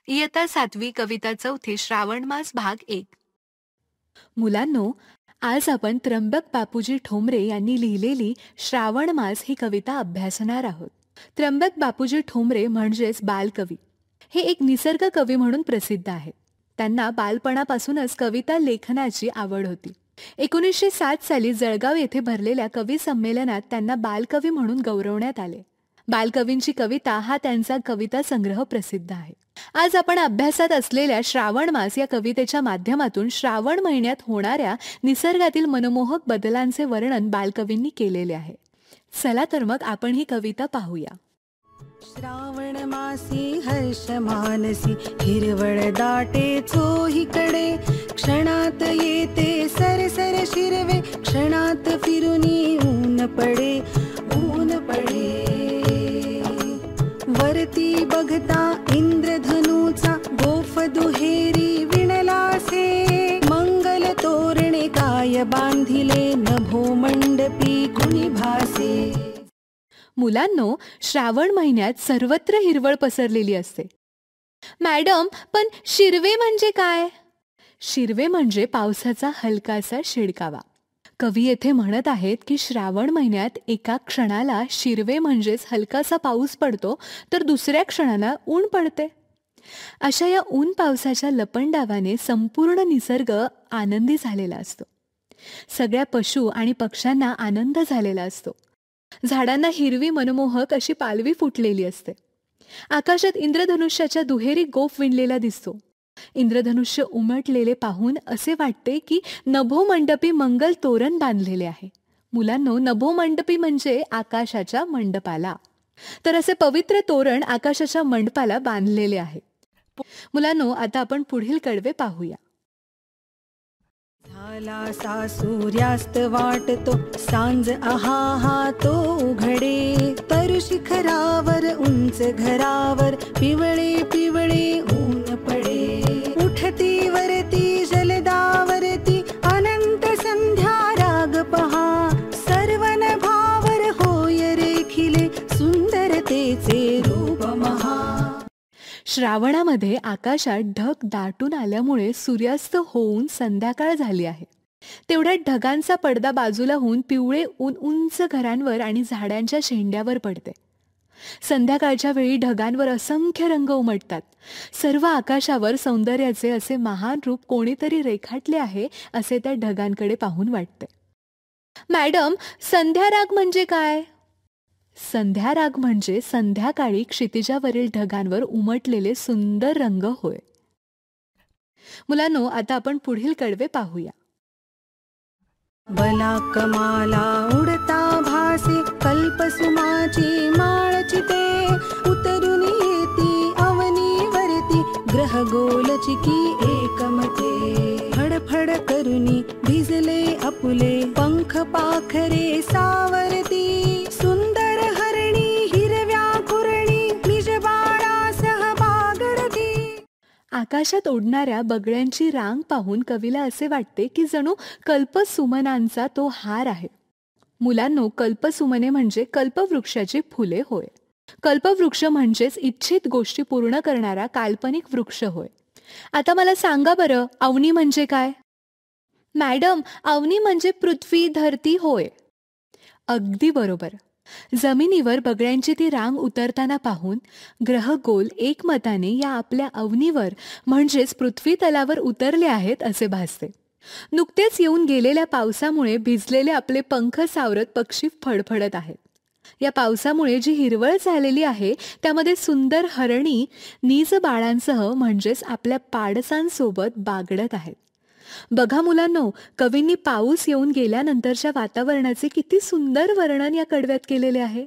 इयत्ता 7वी कविता 4 श्रावण मास भाग 1. मुलांनो, आज आपण त्र्यंबक बापूजी ठोंबरे यांनी लिहिलेली श्रावण मास ही कविता अभ्यासणार आहोत. त्र्यंबक बापूजी ठोंबरे म्हणजेच बालकवी हे एक निसर्ग कवी म्हणून प्रसिद्ध आहेत. त्यांना बालपणापासूनच कविता लेखनाची आवड होती. 1907 साली जळगाव येथे भरलेल्या कवी संमेलनात त्यांना बालकवी म्हणून गौरवण्यात आले. बालकवींची कविता हा त्यांचा कविता संग्रह प्रसिद्ध आहे. आज आपण अभ्यासात असलेल्या श्रावण मास या कवितेच्या माध्यमातून श्रावण महिन्यात होणाऱ्या निसर्गातील मनमोहक बदलांचे वर्णन बालकवींनी केलेले आहे. चला तर मग आपण ही कविता पाहूया. श्रावण मासी हर्ष मानसी हिरवळ दाटे चोहीकडे, क्षणात येते सरसर शिरवे, क्षणात फिरुनी ऊन पडे. वरती बघता इंद्रधनुचा गोफ दुहेरी विणलासे, मंगल तोरणे काय बांधिले, नभो मंडपी कुणी भासे. मुलांनो, श्रावण महिन्यात सर्वत्र हिरवळ पसरलेली असते. मॅडम, पण शिरवे म्हणजे काय? शिरवे म्हणजे पावसाचा हलकासा शिडकावा. कवी येथे म्हणत आहेत की श्रावण महिन्यात एका क्षणाला शिरवे म्हणजेच हलकासा पाऊस पडतो, तर दुसऱ्या क्षणाला ऊन पडते. अशा या ऊन पावसाच्या लपंडावाने संपूर्ण निसर्ग आनंदी झालेला असतो. सगळ्या पशु आणि पक्ष्यांना आनंद झालेला असतो. झाडांना हिरवी मनमोहक अशी पालवी फुटलेली असते. आकाशात इंद्रधनुष्याच्या दुहेरी गोफ विणलेला दिसतो. इंद्रधनुष्य उमटलेले पाहून असे वाटते की नभो मंडपी मंगल तोरण बांधलेले आहे. मुलांनो, नभो मंडपी म्हणजे आकाशाच्या मंडपाला. तर असे पवित्र तोरण आकाशाच्या मंडपाला बांधलेले आहे. मुलांनो, आता आपण पुढील कडवे पाहूया. झाला सा सूर्यास्त वाटतो, सांज आहा तो उघडे, तर शिखरावर उंच घरावर पिवळे पिवळे ऊन पडे. उठती वरती जलदावरती अनंत संध्या राग पहा, सर्वन भावर होय रेखिले, सुंदरतेचे रूप महा. श्रावणामध्ये आकाशात ढग दाटून आल्यामुळे सूर्यास्त होऊन संध्याकाळ झाली आहे. तेवढ्यात ढगांचा पडदा बाजूला होऊन पिवळे ऊन उंच घरांवर आणि झाडांच्या शेंड्यावर पडते. संध्याकाळच्या वेळी ढगांवर असंख्य रंग उमटतात. सर्व आकाशावर सौंदर्याचे असे महान रूप कोणीतरी रेखाटले आहे असे त्या ढगांकडे पाहून वाटते. मॅडम, संध्याराग म्हणजे काय? संध्याराग म्हणजे संध्याकाळी क्षितिजावरील ढगांवर उमटलेले सुंदर रंग होय. मुलांनो, आता आपण पुढील कडवे पाहूया. बला कमाला उडता भासे, कल्पसुमाची माळ चिते, उतरून येती अवनीवरती, ग्रह गोलचिकी एकमते. फडफड करुनी भिजले अपुले, पंख पाखरे सावरती, सुंदर हरणी हिरव्या कुरणी, निज बाळासह बागडती. आकाशात उडणाऱ्या बगड्यांची रांग पाहून कवीला असे वाटते की जणू कल्पसुमनांचा तो हार आहे. मुलांनो, कल्पसुमने म्हणजे कल्पवृक्षाची फुले होय. कल्पवृक्ष म्हणजेच इच्छित गोष्टी पूर्ण करणारा काल्पनिक वृक्ष होय. आता मला सांगा बरं, अवनी म्हणजे काय? मॅडम, अवनी म्हणजे पृथ्वी धरती होय. अगदी बरोबर. जमिनीवर बगड्यांची ती रांग उतरताना पाहून ग्रहगोल एकमताने या आपल्या अवनीवर म्हणजेच पृथ्वी तलावर उतरले आहेत असे भासते. नुकतेच येऊन गेलेल्या पावसामुळे भिजलेले आपले पंख सावरत पक्षी फडफडत आहेत. या पावसामुळे जी हिरवळ झालेली आहे त्यामध्ये सुंदर हरणी निज बाळांसह म्हणजेच आपल्या पाडसांसोबत बागडत आहेत. बघा मुलांनो, कवींनी पाऊस येऊन गेल्यानंतरच्या वातावरणाचे किती सुंदर वर्णन या कडव्यात केलेले आहे.